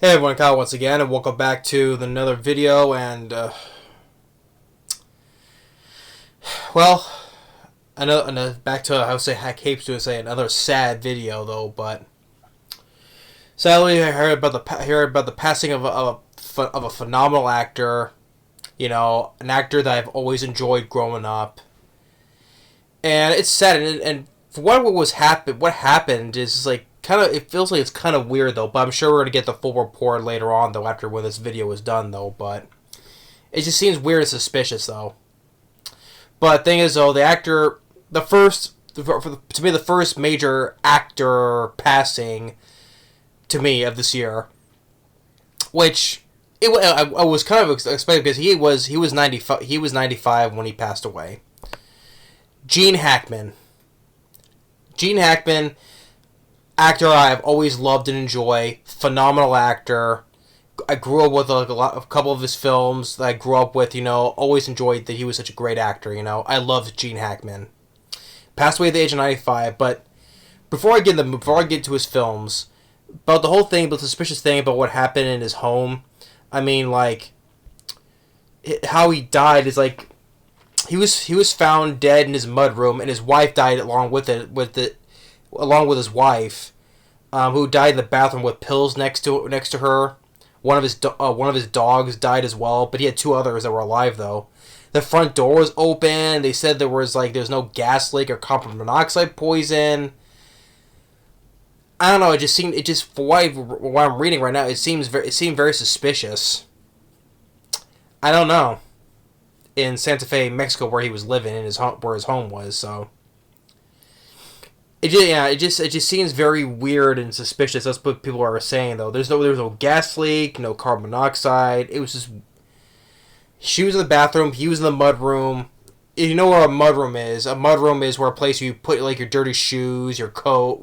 Hey everyone, Kyle once again, and welcome back to another video. And well, another back to I would say Hack Capes to say another sad video though. But sadly, I heard about the passing of a phenomenal actor. You know, an actor that I've always enjoyed growing up, and it's sad. And for what happened is like. It feels like it's kind of weird though, but I'm sure we're gonna get the full report later on though after when this video is done though. But it just seems weird and suspicious though. But thing is though, to me the first major actor passing to me of this year, which I was kind of expecting because he was 95 when he passed away. Gene Hackman. Actor I've always loved and enjoyed. Phenomenal actor. I grew up with a couple of his films that I grew up with, always enjoyed that he was such a great actor, I loved Gene Hackman. Passed away at the age of 95, but before I get to his films, about the suspicious thing about what happened in his home, I mean, like, how he died is like, he was found dead in his mudroom, and his wife died along with his wife, who died in the bathroom with pills next to her. One of his dogs died as well, but he had two others that were alive though. The front door was open. They said there's no gas leak or carbon monoxide poison. I don't know. For what I'm reading right now, it seemed very suspicious. I don't know. In Santa Fe, Mexico, where he was living, where his home was, so. It just seems very weird and suspicious. That's what people are saying though. There was no gas leak, no carbon monoxide. It was just she was in the bathroom, he was in the mudroom. You know where a mudroom is? A mudroom is where a place you put like your dirty shoes, your coat,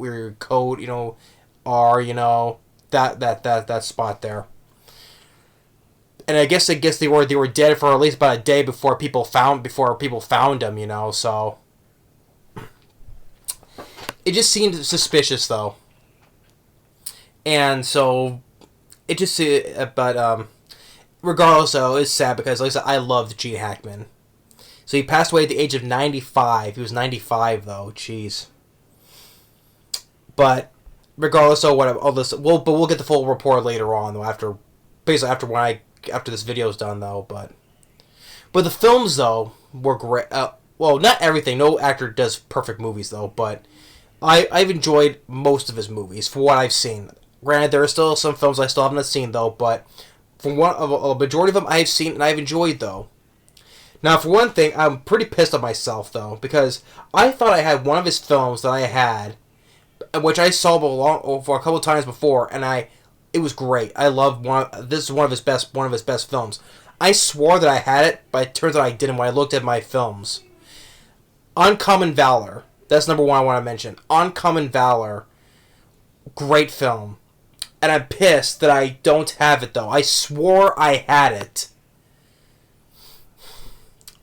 that spot there. And I guess they were dead for at least about a day before people found them. So. It just seemed suspicious, though. And so, regardless, though, it's sad because, like I said, I loved Gene Hackman. So he passed away at the age of 95. He was 95, though. Jeez. But, regardless of we'll get the full report later on, though, after this video's done, though, but the films, though, were great. Well, not everything. No actor does perfect movies, though, but I've enjoyed most of his movies for what I've seen. Granted, there are still some films I still haven't seen though, but for a majority of them I've seen and I've enjoyed though. Now, for one thing, I'm pretty pissed at myself though because I thought I had one of his films that I had, which I saw for a couple of times before, and it was great. I love this is one of his best films. I swore that I had it, but it turns out I didn't when I looked at my films. Uncommon Valor. That's number one I want to mention. Uncommon Valor. Great film. And I'm pissed that I don't have it, though. I swore I had it.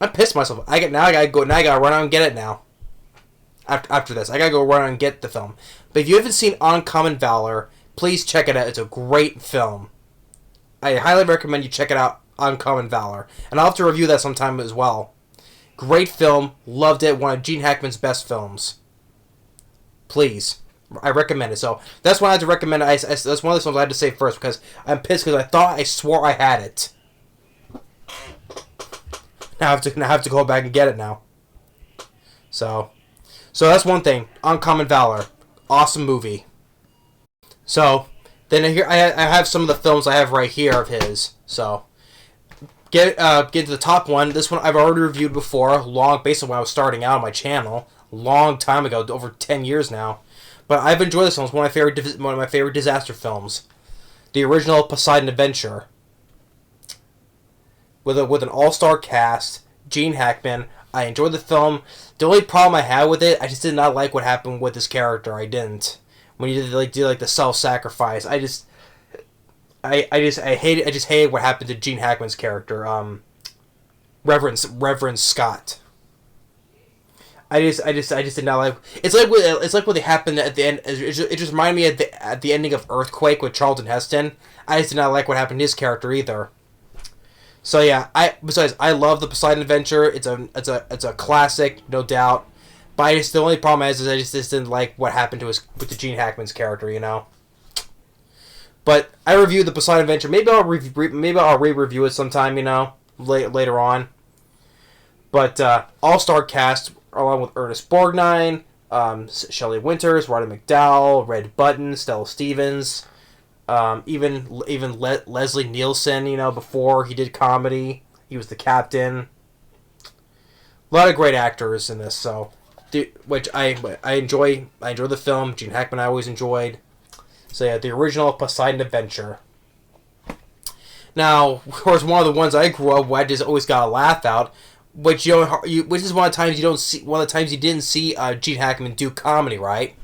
I'm pissed myself. I gotta run out and get it now. After this. I gotta go run out and get the film. But if you haven't seen Uncommon Valor, please check it out. It's a great film. I highly recommend you check it out, Uncommon Valor. And I'll have to review that sometime as well. Great film. Loved it. One of Gene Hackman's best films. Please. I recommend it. So, that's why I had to recommend it. That's one of the films I had to say first because I'm pissed because I swore I had it. Now I have to go back and get it now. So that's one thing. Uncommon Valor. Awesome movie. So, then here I have some of the films I have right here of his. So, get to the top one. This one I've already reviewed before, based on when I was starting out on my channel, long time ago, over 10 years now. But I've enjoyed this film. It's one of my favorite disaster films, the original Poseidon Adventure, with an all-star cast, Gene Hackman. I enjoyed the film. The only problem I had with it, I just did not like what happened with his character. I didn't when he did the self-sacrifice. I hated what happened to Gene Hackman's character, Reverend Scott. I just did not like. It's like what they happened at the end. It just reminded me at the ending of Earthquake with Charlton Heston. I just did not like what happened to his character either. So yeah, I love the Poseidon Adventure. It's a classic, no doubt. But the only problem is I just didn't like what happened to with the Gene Hackman's character, you know. But I reviewed the Poseidon Adventure. Maybe I'll re-review it sometime, you know, later on. But all-star cast along with Ernest Borgnine, Shelley Winters, Roddy McDowall, Red Button, Stella Stevens, even Leslie Nielsen. You know, before he did comedy, he was the captain. A lot of great actors in this, so which I enjoy. I enjoy the film. Gene Hackman I always enjoyed. So yeah, the original Poseidon Adventure. Now, of course, one of the ones I grew up with, I just always got a laugh out. Which which is one of the times you don't see. One of the times you didn't see Gene Hackman do comedy, right?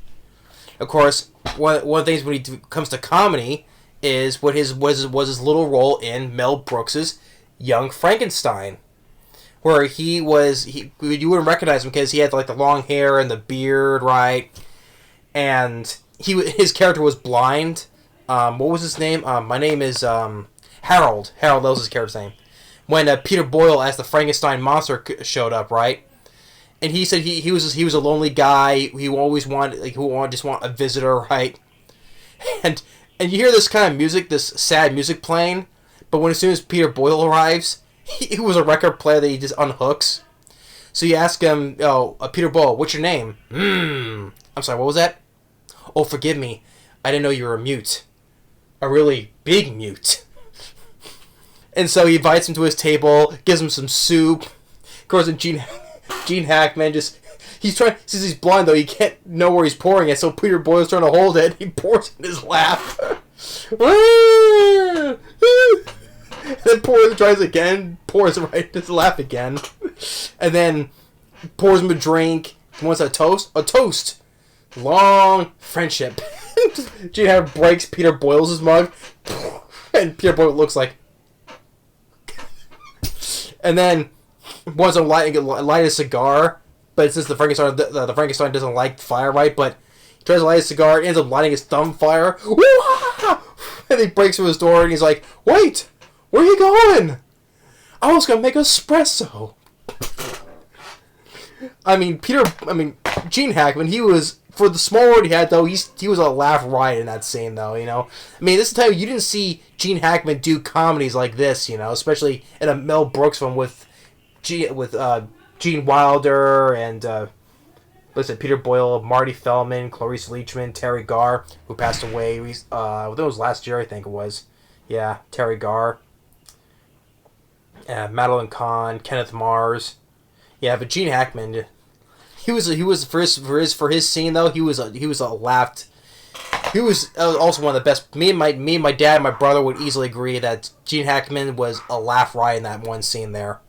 Of course, one of the things when he comes to comedy is what his little role in Mel Brooks's Young Frankenstein, where you wouldn't recognize him because he had like the long hair and the beard, right? And his character was blind. What was his name? My name is Harold. Harold, that was his character's name. When Peter Boyle as the Frankenstein monster showed up, right? And he said he was a lonely guy. He always wanted just want a visitor, right? And you hear this kind of music, this sad music playing, but as soon as Peter Boyle arrives, he was a record player that he just unhooks. So you ask him, Peter Boyle, what's your name? I'm sorry, what was that? Oh, forgive me. I didn't know you were a mute. A really big mute. And so he invites him to his table, gives him some soup. Of course, Gene Hackman since he's blind though, he can't know where he's pouring it, so Peter Boyle's trying to hold it, he pours it in his lap. And then tries again, pours it right in his lap again. And then pours him a drink. He wants a toast? A toast! Long friendship. Gene Hackman breaks Peter Boyle's mug, and Peter Boyle looks like... And then wants to light a cigar, but since the Frankenstein doesn't like fire, right? But he tries to light a cigar, ends up lighting his thumb fire, and he breaks through his door, and he's like, "Wait, where are you going? I was gonna make espresso." Gene Hackman, he was, for the small word he had though, he was a laugh riot in that scene though, you know. I mean, this is the time you didn't see Gene Hackman do comedies like this, you know, especially in a Mel Brooks film with Gene Wilder and Peter Boyle, Marty Feldman, Clarice Leachman, Terry Garr, who passed away. That was last year, I think it was. Yeah, Terry Garr, Madeline Kahn, Kenneth Mars. Yeah, but Gene Hackman, he was for his scene though. He was a laughed. He was also one of the best. Me and my dad and my brother would easily agree that Gene Hackman was a laugh riot in that one scene there.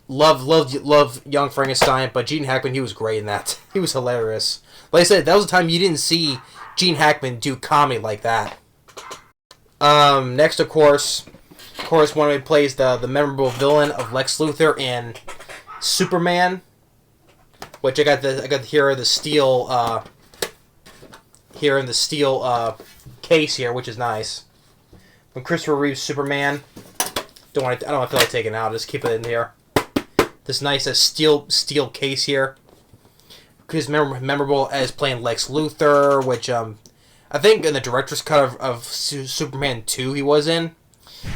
Love Young Frankenstein, but Gene Hackman, he was great in that. He was hilarious. Like I said, that was the time you didn't see Gene Hackman do comedy like that. Next, of course, one who plays the memorable villain of Lex Luthor in Superman, which I got here the steel case here, which is nice. When Christopher Reeve's Superman, I don't feel like taking it out. Just keep it in here. This nice steel case here. He's memorable as playing Lex Luthor, which I think in the director's cut of Superman 2 he was in.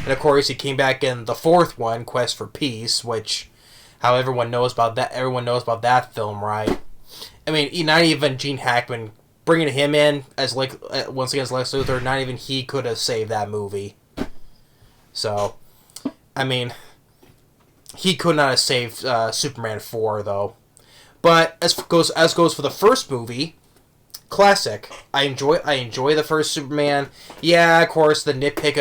And of course he came back in the fourth one, Quest for Peace, which everyone knows about that film, right? I mean, not even Gene Hackman, bringing him in as once again as Lex Luthor, not even he could have saved that movie. So, I mean, he could not have saved Superman 4 though. But as goes for the first movie, classic. I enjoy the first Superman. Yeah, of course, the nitpick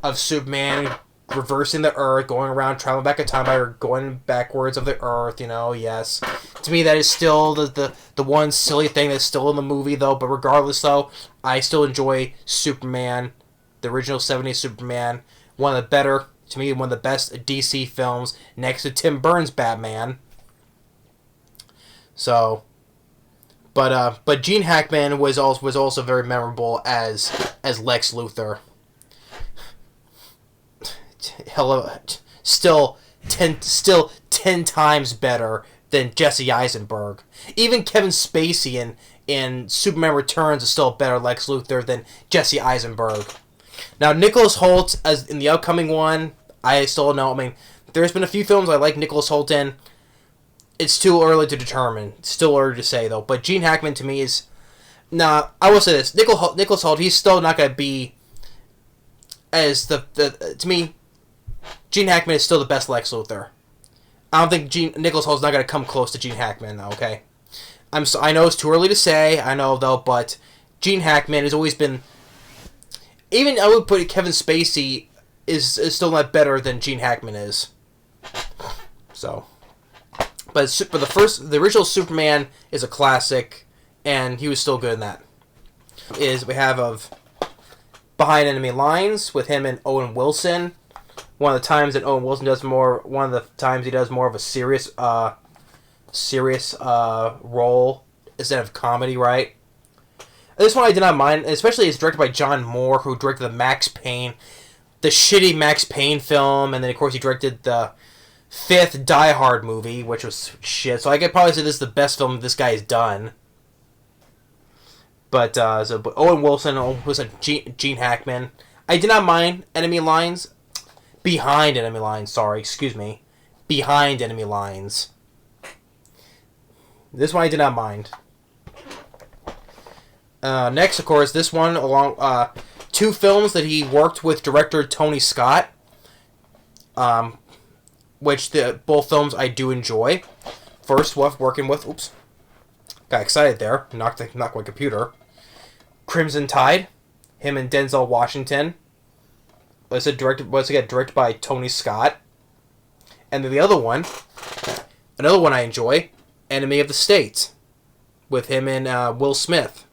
of Superman reversing the Earth, going around, traveling back in time by going backwards of the Earth. You know, yes. To me, that is still the one silly thing that's still in the movie though. But regardless, though, I still enjoy Superman, the original '70s Superman. To me, one of the best DC films next to Tim Burton's Batman. But Gene Hackman was also very memorable as Lex Luthor. Hello, still 10 times better than Jesse Eisenberg. Even Kevin Spacey in Superman Returns is still a better Lex Luthor than Jesse Eisenberg. Now, Nicholas Hoult, as in the upcoming one, I still don't know. I mean, there's been a few films I like Nicholas Hoult in. It's too early to determine. It's still early to say, though. But Gene Hackman, to me, is... Nah, I will say this. Nicholas Hoult, he's still not going to be as the... To me, Gene Hackman is still the best Lex Luthor. I don't think Nicholas Holt's not going to come close to Gene Hackman, though, okay? I know it's too early to say, I know, though, but Gene Hackman has always been... Even I would put Kevin Spacey is still not better than Gene Hackman is. So... But the original Superman is a classic, and he was still good in that. We have of Behind Enemy Lines with him and Owen Wilson. One of the times that Owen Wilson does more. One of the times he does more of a serious role instead of comedy, right? This one I did not mind, especially it's directed by John Moore, who directed the shitty Max Payne film, and then of course he directed the 5th Die Hard movie, which was shit. So I could probably say this is the best film this guy has done. But Owen Wilson was a Gene Hackman. I did not mind Behind Enemy Lines. Sorry, excuse me. Behind Enemy Lines. This one I did not mind. Next, of course, this one along 2 films that he worked with director Tony Scott. Which both films I do enjoy. First, working with... Oops. Got excited there. Knocked my computer. Crimson Tide. Him and Denzel Washington. Once again, directed by Tony Scott. And then the other one... Another one I enjoy. Enemy of the State. With him and Will Smith.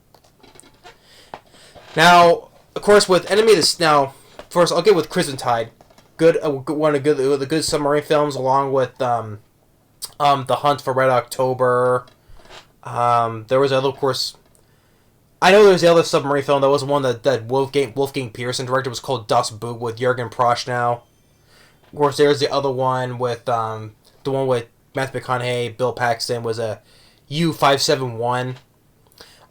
Now, of course, with Enemy of the State... Now, first, I'll get with Crimson Tide. One of the good submarine films, along with The Hunt for Red October. There was other, of course. I know there was the other submarine film. That was one that Wolfgang Pearson directed. It was called Das Boot with Jürgen Prochnow. Of course, there's the other one with the one with Matthew McConaughey, Bill Paxton was a U-571.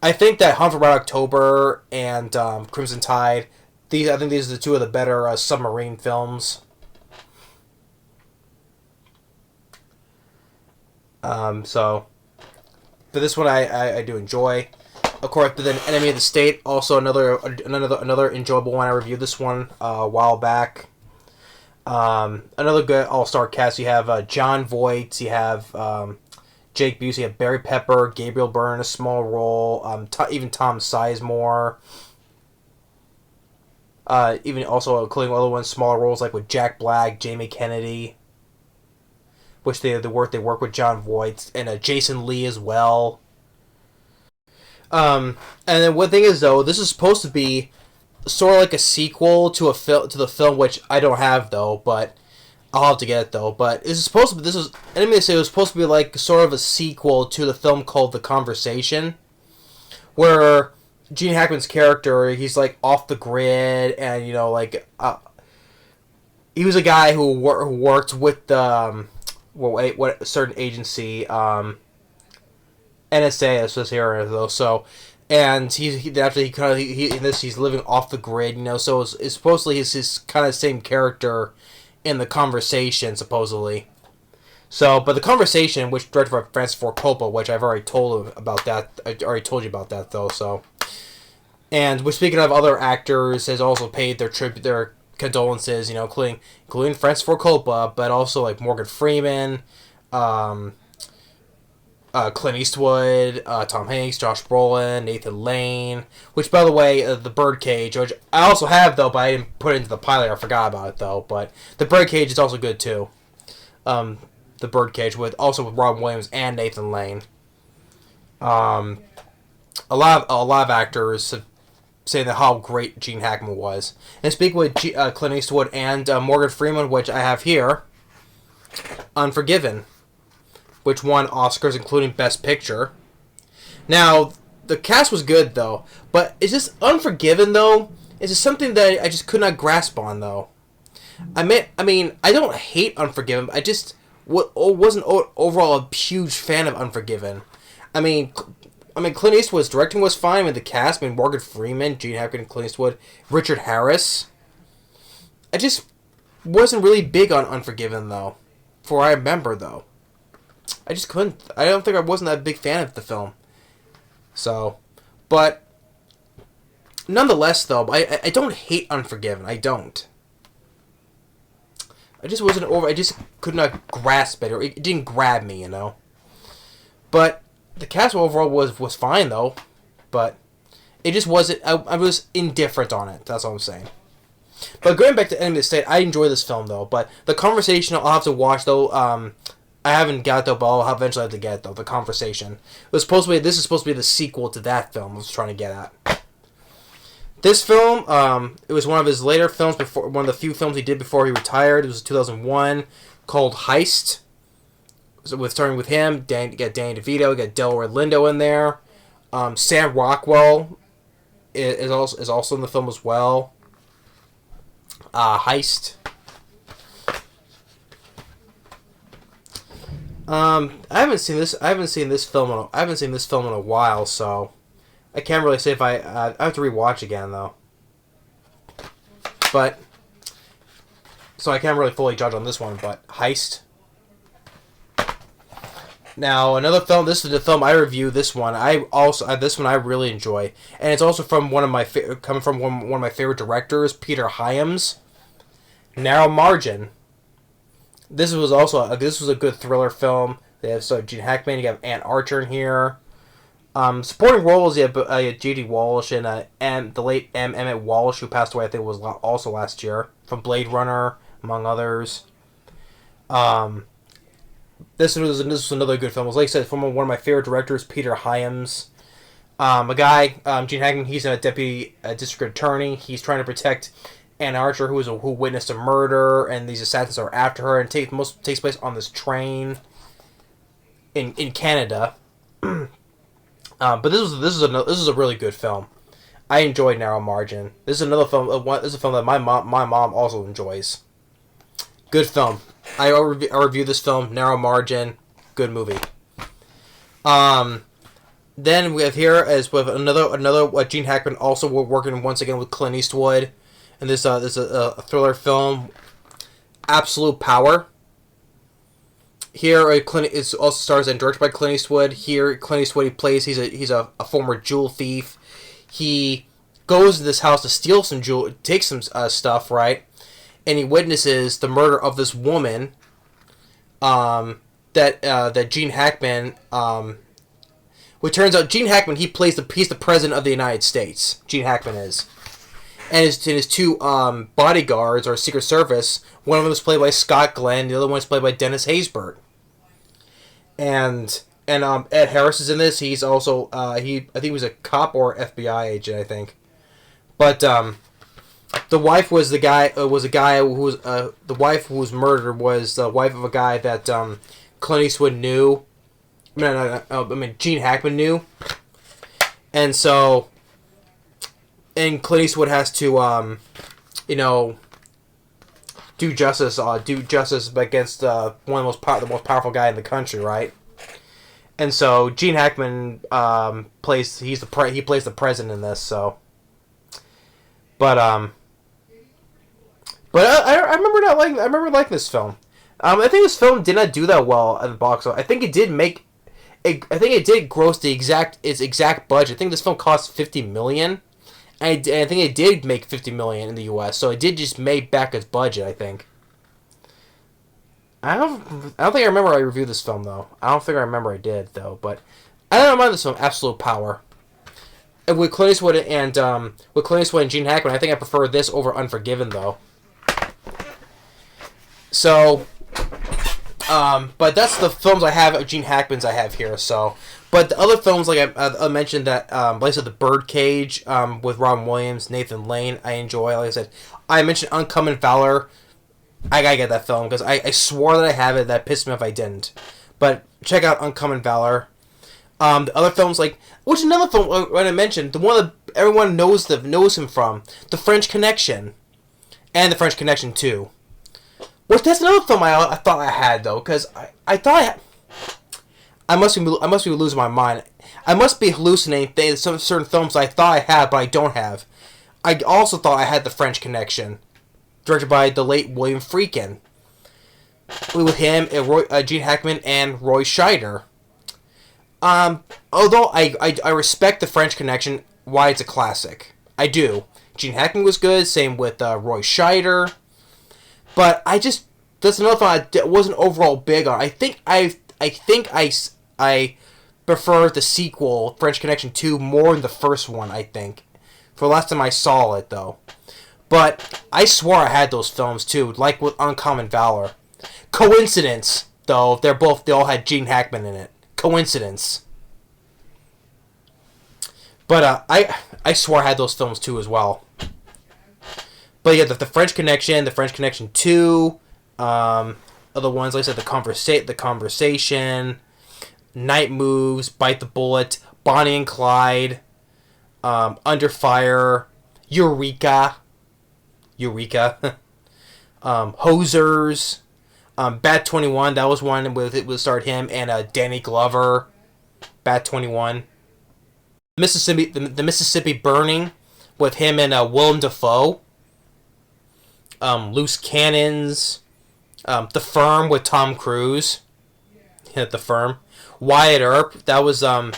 I think that Hunt for Red October and Crimson Tide. I think these are the 2 of the better submarine films. But this one I do enjoy. Of course, but then Enemy of the State, also another enjoyable one. I reviewed this one a while back. Another good all-star cast. You have Jon Voight. You have Jake Busey. You have Barry Pepper, Gabriel Byrne, a small role. Even Tom Sizemore. Even also including other ones, smaller roles like with Jack Black, Jamie Kennedy, which they work with Jon Voight, and Jason Lee as well. And then one thing is, though, this is supposed to be sort of like a sequel to the film, which I don't have, though, but I'll have to get it, though. But Enemy of the State was supposed to be like sort of a sequel to the film called The Conversation, where Gene Hackman's character, he's like off the grid, and he was a guy who worked with the what certain agency, NSA, it says here though. So, and he's living off the grid, So it's supposedly his kind of same character in The Conversation, supposedly. So, but The Conversation, which directed by Francis Ford Coppola, which I've already told about that. I already told you about that though. So. And speaking of other actors, has also paid their condolences, including Francis Ford Coppola, but also like Morgan Freeman, Clint Eastwood, Tom Hanks, Josh Brolin, Nathan Lane. Which, by the way, the Birdcage, which I also have though, but I didn't put it into the pilot. I forgot about it though. But the Birdcage is also good too. The Birdcage with Robin Williams and Nathan Lane. A lot of actors have saying that how great Gene Hackman was. And speaking with Clint Eastwood and Morgan Freeman, which I have here, Unforgiven. which won Oscars, including Best Picture. Now, the cast was good, though, but it's just Unforgiven, though. It's just something that I just could not grasp on, though. I mean, I don't hate Unforgiven. I just wasn't overall a huge fan of Unforgiven. I mean, Clint Eastwood's directing was fine. I mean, the cast, Morgan Freeman, Gene Hackman, Clint Eastwood, Richard Harris. I just wasn't really big on Unforgiven, though. For what I remember, though. I just couldn't. I don't think I wasn't that big fan of the film. So, but nonetheless, though, I don't hate Unforgiven. I don't. I just wasn't over. I just could not grasp it, or it didn't grab me, you know. But the cast overall was fine, though. But it just wasn't. I was indifferent on it. That's all I'm saying. But going back to Enemy of the State, I enjoy this film, though. But the Conversation, I'll have to watch, though. I haven't got it, though, but I'll eventually have to get it, though. The Conversation. This is supposed to be the sequel to that film I was trying to get at. This film, it was one of his later films, one of the few films he did before he retired. It was 2001, called Heist. So starting with him, you got Danny DeVito, you got Delroy Lindo in there. Sam Rockwell is also in the film as well. Heist. I haven't seen this film in a while, so I can't really say if I have to rewatch again, though. But so I can't really fully judge on this one. But Heist. Now another film. This is the film I review. This one this one I really enjoy, and it's also from one of my favorite directors, Peter Hyams. Narrow Margin. This was a good thriller film. They have Gene Hackman. You have Ann Archer in here. Supporting roles, you have J.D. Walsh and the late Emmett Walsh, who passed away, I think it was also last year, from Blade Runner, among others. This was another good film. Like I said, from one of my favorite directors, Peter Hyams. Gene Hackman, he's a deputy district attorney. He's trying to protect Ann Archer, who witnessed a murder, and these assassins are after her, and takes place on this train in Canada. But this is a really good film. I enjoyed Narrow Margin. This is another film. This is a film that my mom also enjoys. Good film. I review this film. Narrow Margin. Good movie. Then we have here as with another Gene Hackman also working once again with Clint Eastwood, and this is a thriller film, Absolute Power. Here, it also stars and directed by Clint Eastwood. Here, Clint Eastwood he's a former jewel thief. He goes to this house to steal some take some stuff, right? And he witnesses the murder of this woman. That Gene Hackman. It turns out Gene Hackman he's the president of the United States. Gene Hackman is. And his two bodyguards or Secret Service. One of them is played by Scott Glenn. The other one is played by Dennis Haysbert. And Ed Harris is in this. He's also I think he was a cop or FBI agent, I think. But the wife was the guy who was the wife who was murdered was the wife of a guy that Clint Eastwood knew. Gene Hackman knew. And so Clint Eastwood has to do justice against one of the most powerful guy in the country, right? And so Gene Hackman plays the president in this. So, but I remember liking this film. I think this film did not do that well at the box office. I think it did gross its exact budget. I think this film cost $50 million. I think it did make $50 million in the U.S., so it did just make back its budget, I think. I don't think I remember I reviewed this film, though. I don't think I remember I did, though. But I don't mind this film, Absolute Power. And with Clint Eastwood and Gene Hackman, I think I prefer this over Unforgiven, though. So, but that's the films I have of Gene Hackman's I have here, so... But the other films, like I mentioned, that like I said, The Birdcage with Robin Williams, Nathan Lane, I enjoy. Like I said, I mentioned Uncommon Valor. I gotta get that film because I swore that I have it. That pissed me off if I didn't. But check out Uncommon Valor. The other films like, which another film when I mentioned, the one that everyone knows him from, The French Connection, and The French Connection 2. Which that's another film I thought I had though, because I thought I must be losing my mind. I must be hallucinating some certain films I thought I had but I don't have. I also thought I had The French Connection, directed by the late William Friedkin, with him, Gene Hackman, and Roy Scheider. Although I respect The French Connection, why it's a classic. I do. Gene Hackman was good, same with Roy Scheider. But that's another thing I wasn't overall big on. I think I prefer the sequel, French Connection 2, more than the first one, I think. For the last time I saw it, though. But I swore I had those films, too, like with Uncommon Valor. Coincidence, though, they all had Gene Hackman in it. Coincidence. But I swore I had those films, too, as well. But yeah, the French Connection, the French Connection 2, other ones, like I said, the Conversation, Night Moves, Bite the Bullet, Bonnie and Clyde, Under Fire, Eureka, Hosers, Bat 21, that was one with it starred him and Danny Glover, Bat 21, the Mississippi Burning with him and Willem Dafoe. Loose Cannons, The Firm with Tom Cruise. Yeah, The Firm. Wyatt Earp. That was the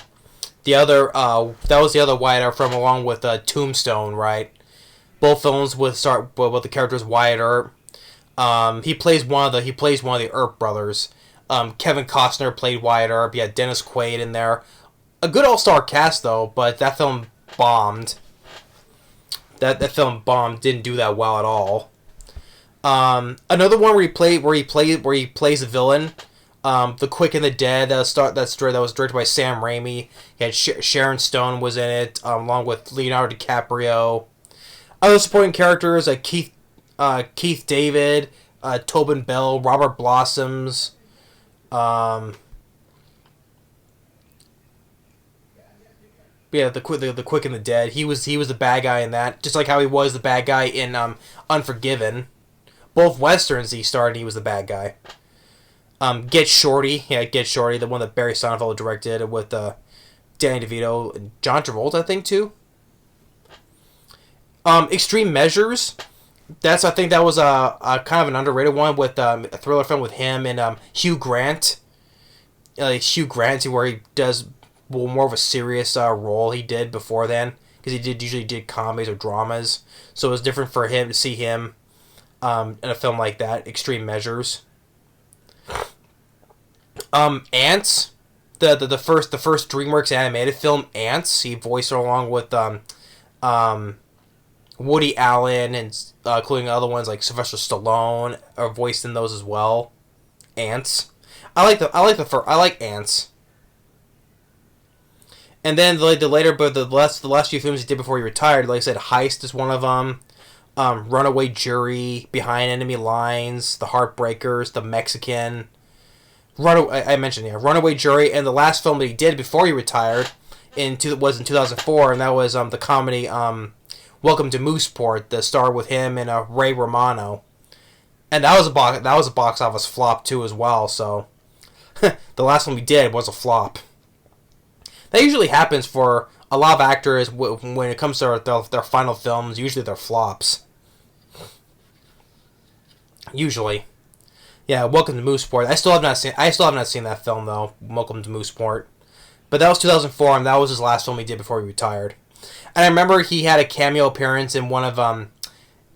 other Wyatt Earp from, along with Tombstone, right? Both films with the characters Wyatt Earp. He plays one of the Earp brothers. Kevin Costner played Wyatt Earp. You had Dennis Quaid in there. A good all-star cast though, but that film bombed. That film bombed. Didn't do that well at all. Another one where he plays a villain. The Quick and the Dead. That was directed by Sam Raimi. He had Sharon Stone was in it, along with Leonardo DiCaprio. Other supporting characters like Keith David, Tobin Bell, Robert Blossoms. Yeah, the Quick and the Dead. He was the bad guy in that, just like how he was the bad guy in Unforgiven. Both westerns he starred, he was the bad guy. Get Shorty, the one that Barry Sonnenfeld directed with Danny DeVito and John Travolta, I think, too. Extreme Measures, I think that was a kind of an underrated one with a thriller film with him and Hugh Grant. Hugh Grant, where he does more of a serious role he did before then, because he usually did comedies or dramas, so it was different for him to see him in a film like that. Extreme Measures. Ants, the first DreamWorks animated film, Ants. He voiced it along with Woody Allen and including other ones like Sylvester Stallone are voiced in those as well. Ants. I like Ants. And then the last few films he did before he retired, like I said, Heist is one of them. Runaway Jury, Behind Enemy Lines, The Heartbreakers, The Mexican. Runaway Jury, and the last film that he did before he retired was in 2004, and that was the comedy Welcome to Mooseport, the star with him and Ray Romano, and that was a box office flop too as well. So the last one we did was a flop. That usually happens for a lot of actors when it comes to their final films. Usually they're flops. Usually. Yeah, Welcome to Mooseport. I still have not seen that film though. Welcome to Mooseport, but that was 2004, and that was his last film he did before he retired. And I remember he had a cameo appearance in one of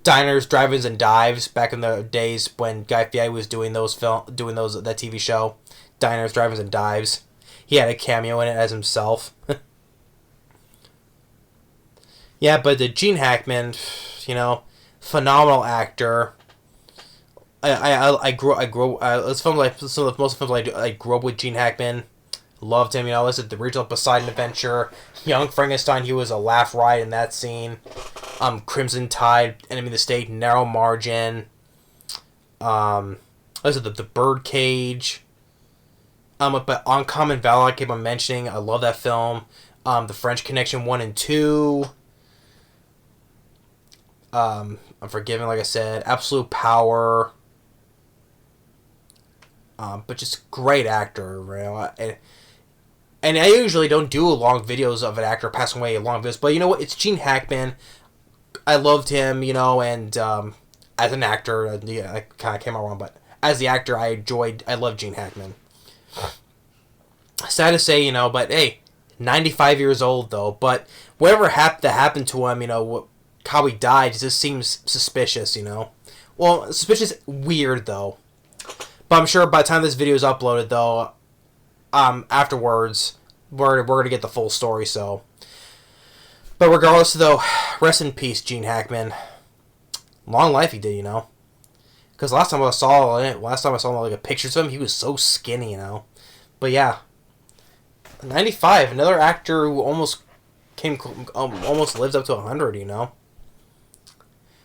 Diners, Drive-Ins, and Dives back in the days when Guy Fieri was doing that TV show, Diners, Drive-Ins, and Dives. He had a cameo in it as himself. Yeah, but the Gene Hackman, phenomenal actor. I grew. It's from like some of the most films I grew up with Gene Hackman. Loved him. This is the original Poseidon Adventure, Young Frankenstein. He was a laugh riot in that scene. Crimson Tide, Enemy of the State, Narrow Margin. The Birdcage. But Uncommon Valor, I keep on mentioning. I love that film. The French Connection 1 and 2. Unforgiven, like I said. Absolute Power. But just great actor, you know. And I usually don't do long videos of an actor passing away, long videos. But you know what? It's Gene Hackman. I loved him, you know, and as an actor, yeah, I kind of came out wrong, but as the actor, I loved Gene Hackman. Sad to say, you know, but hey, 95 years old though. But whatever that happened to him, you know, how he died, just seems suspicious, you know. Well, suspicious, weird though. But I'm sure by the time this video is uploaded, though, afterwards, we're gonna get the full story. So, but regardless, though, rest in peace, Gene Hackman. Long life he did, you know. Because last time I saw like pictures of him, he was so skinny, you know. But yeah, 95, another actor who almost lives up to 100, you know.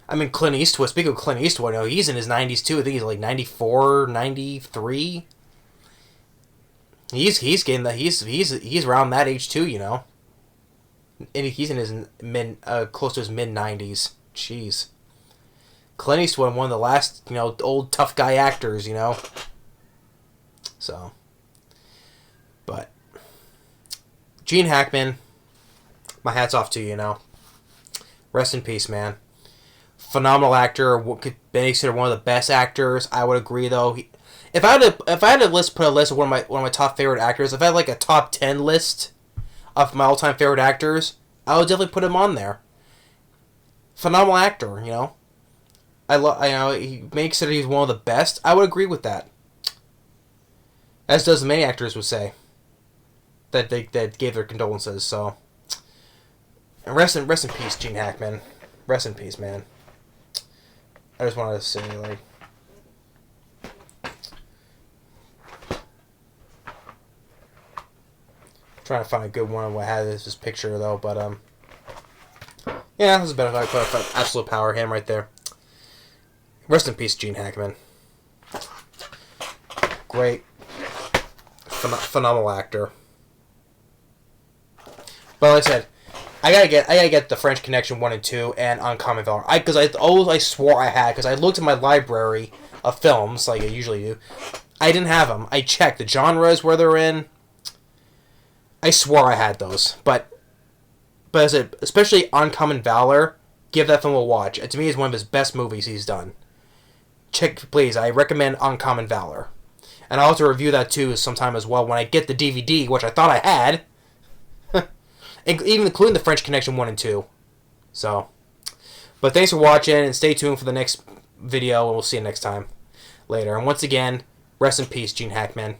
I mean, Clint Eastwood. Speaking of Clint Eastwood, you know, he's in his 90s too. I think he's like 94, 93. He's getting that. He's around that age too, you know. And he's in his close to his mid 90s. Jeez. Clint Eastwood, one of the last, you know, old tough guy actors, you know. So, but Gene Hackman, my hat's off to you, you know. Rest in peace, man. Phenomenal actor. Could be considered one of the best actors. I would agree, though. If I had to put a list of one of my top favorite actors, if I had like a top 10 list of my all time favorite actors, I would definitely put him on there. Phenomenal actor, you know. I know he makes it. He's one of the best. I would agree with that. As does many actors would say that gave their condolences. So, and rest in peace, Gene Hackman. Rest in peace, man. I just wanted to say, like, trying to find a good one. What had this picture though, but yeah, this is better if I put Absolute Power, him right there. Rest in peace, Gene Hackman. Great, phenomenal actor. But like I said, I gotta get the French Connection 1 and 2 and Uncommon Valor. Because I swore I had, because I looked at my library of films like I usually do. I didn't have them. I checked the genres where they're in. I swore I had those, but I said, especially Uncommon Valor, give that film a watch. To me, it's one of his best movies he's done. Check, please. I recommend Uncommon Valor, and I'll have to review that too sometime as well when I get the DVD, which I thought I had, even including the French Connection 1 and 2. So, but thanks for watching, and stay tuned for the next video, and we'll see you next time. Later, and once again, rest in peace, Gene Hackman.